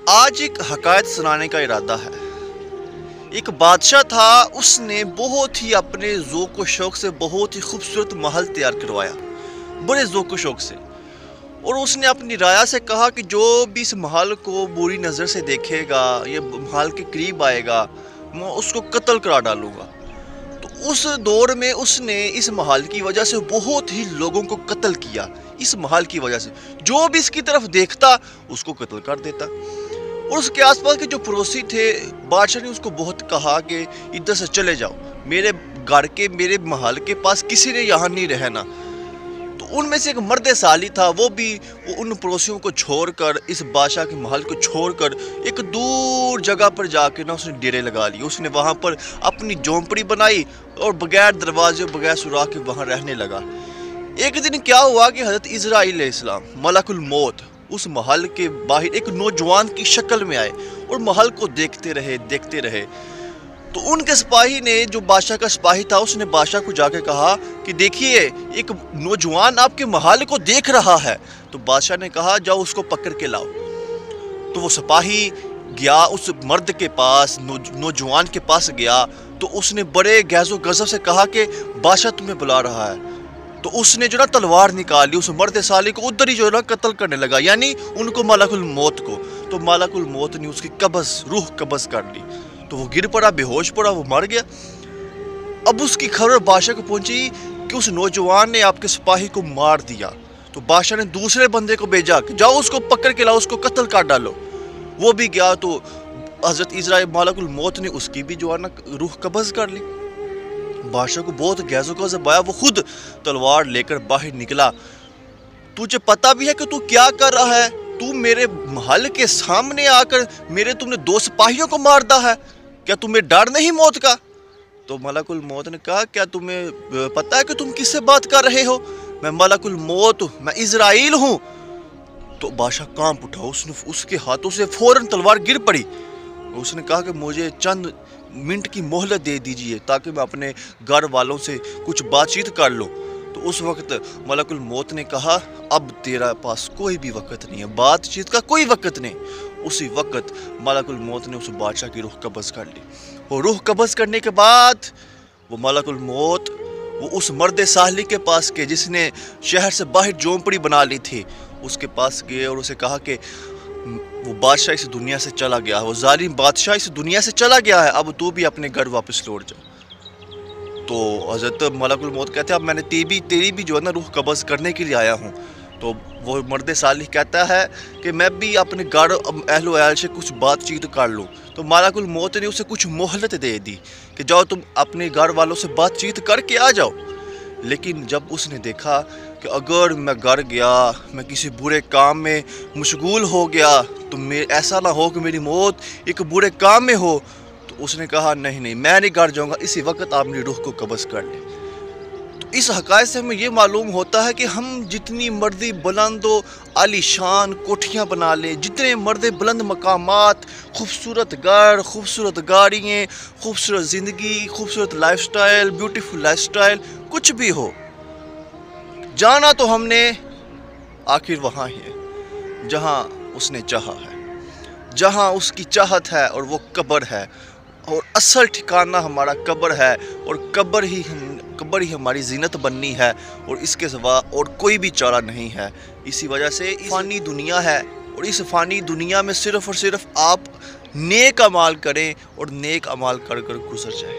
آج ایک حکایت سنانے کا ارادہ ہے۔ ایک بادشاہ تھا، اس نے بہت ہی اپنے ذوق و شوق سے بہت ہی خوبصورت محل تیار کروایا، بڑے ذوق و شوق سے۔ اور اس نے اپنی رعایا سے کہا کہ جو بھی اس محل کو بری نظر سے دیکھے گا یا محل کے قریب آئے گا، میں اس کو قتل کرا ڈالوں گا۔ تو اس دور میں اس نے اس محل کی وجہ سے بہت ہی لوگوں کو قتل کیا۔ اس محل کی وجہ سے جو بھی اس کی طرف دیکھتا اس کو قتل کر دیتا۔ اور اس کے آس پاس کے جو پڑوسی تھے، بادشاہ نے اس کو بہت کہا کہ ادھر سے چلے جاؤ، میرے گھر کے میرے محل کے پاس کسی نے یہاں نہیں رہنا۔ تو ان میں سے ایک مرد صالح تھا، وہ بھی ان پڑوسیوں کو چھوڑ کر، اس بادشاہ کے محل کو چھوڑ کر ایک دور جگہ پر جا کے اس نے ڈیرے لگا لی۔ اس نے وہاں پر اپنی جھونپڑی بنائی اور بغیر دروازے بغیر سوراخ کے وہاں رہنے لگا۔ ایک دن کیا ہوا کہ حضرت عزرائیل علیہ السلام، ملک الموت، اس محل کے باہر ایک نوجوان کی شکل میں آئے اور محل کو دیکھتے رہے۔ تو ان کے سپاہی نے، جو بادشاہ کا سپاہی تھا، اس نے بادشاہ کو جا کے کہا کہ دیکھیے ایک نوجوان آپ کے محل کو دیکھ رہا ہے۔ تو بادشاہ نے کہا جاؤ اس کو پکڑ کے لاؤ۔ تو وہ سپاہی گیا اس مرد کے پاس، نوجوان کے پاس گیا، تو اس نے بڑے غیظ و غضب سے کہا کہ بادشاہ تمہیں بلا رہا ہے۔ تو اس نے جو تلوار نکالی، اس مرد صالح کو ادھر ہی قتل کرنے لگا، یعنی ان کو ملک الموت کو۔ تو ملک الموت نے اس کی روح قبض کر لی، تو وہ گر پڑا، بے ہوش پڑا، وہ مر گیا۔ اب اس کی خبر بادشاہ کو پہنچی کہ اس نوجوان نے آپ کے سپاہی کو مار دیا۔ تو بادشاہ نے دوسرے بندے کو بھیجا کہ جاؤ اس کو پکڑ کے لاؤ، اس کو قتل کر ڈالو۔ وہ بھی گیا، تو حضرت عزرائیل ملک الموت نے اس کی بھی روح قبض کر لی۔ بادشاہ کو بہت غیظ و غضب آیا، وہ خود تلوار لے کر باہر نکلا۔ تجھے پتا بھی ہے کہ تو کیا کر رہا ہے؟ تو میرے محل کے سامنے آ کر تم نے 2 سپاہیوں کو ماردا ہے، کیا تمہیں ڈر نہیں موت کا؟ تو ملک الموت نے کہا کیا تمہیں پتا ہے کہ تم کس سے بات کر رہے ہو؟ میں ملک الموت، میں عزرائیل ہوں۔ تو بادشاہ کانپ اٹھا، اس کے ہاتھوں سے فوراً تلوار گر پڑی۔ اس نے کہا کہ مجھے چند منٹ کی مہلت دے دیجئے تاکہ میں اپنے گھر والوں سے کچھ بات چیت کر لوں۔ تو اس وقت ملک الموت نے کہا اب تیرا پاس کوئی بھی وقت نہیں ہے، بات چیت کا کوئی وقت نہیں۔ اسی وقت ملک الموت نے اس بادشاہ کی روح قبض کر لی۔ اور روح قبض کرنے کے بعد وہ ملک الموت وہ اس مرد صالح کے پاس گئے جس نے شہر سے باہر جھونپڑی بنا لی تھی، اس کے پاس گئے اور اسے کہا کہ وہ بادشاہ اس دنیا سے چلا گیا ہے، وہ ظالم بادشاہ اس دنیا سے چلا گیا ہے، اب تو بھی اپنے گھر واپس لوٹ جا۔ تو حضرت ملک الموت کہتے ہیں اب میں نے تیری بھی روح قبض کرنے کے لیے آیا ہوں۔ تو وہ مرد صالح کہتا ہے کہ میں بھی اپنے گھر اہل و عیال سے کچھ بات چیت کر لوں۔ تو ملک الموت نے اسے کچھ مہلت دے دی کہ جاؤ تم اپنے گھر والوں سے بات چیت کر کے آ جاؤ۔ لیکن جب اس نے دیکھا کہ اگر میں گھر گیا، میں کسی برے کام میں مشغول ہو گیا تو ایسا نہ ہو کہ میری موت ایک برے کام میں ہو، تو اس نے کہا نہیں میں نہیں گھر جاؤں گا، اسی وقت آپ میری روح کو قبض کر لیں۔ تو اس حقائق سے ہمیں یہ معلوم ہوتا ہے کہ ہم جتنی مرضی بلند و عالی شان کوٹھیاں بنا لیں، جتنے مرضی بلند مقامات، خوبصورت گھر، خوبصورت گاڑیاں، خوبصورت زندگی، خوبصورت life style, beautiful life style, کچھ بھی ہو، جانا تو ہم نے آخر وہاں ہی ہے جہاں اس نے چاہا ہے، جہاں اس کی چاہت ہے، اور وہ قبر ہے، اور اصل ٹھکانہ ہمارا قبر ہے، اور قبر ہی ہماری زینت بننی ہے، اور اس کے سوا اور کوئی بھی چارہ نہیں ہے۔ اسی وجہ سے فانی دنیا ہے، اور اس فانی دنیا میں صرف اور صرف آپ نیک اعمال کریں اور نیک اعمال کر کر گزر جائیں۔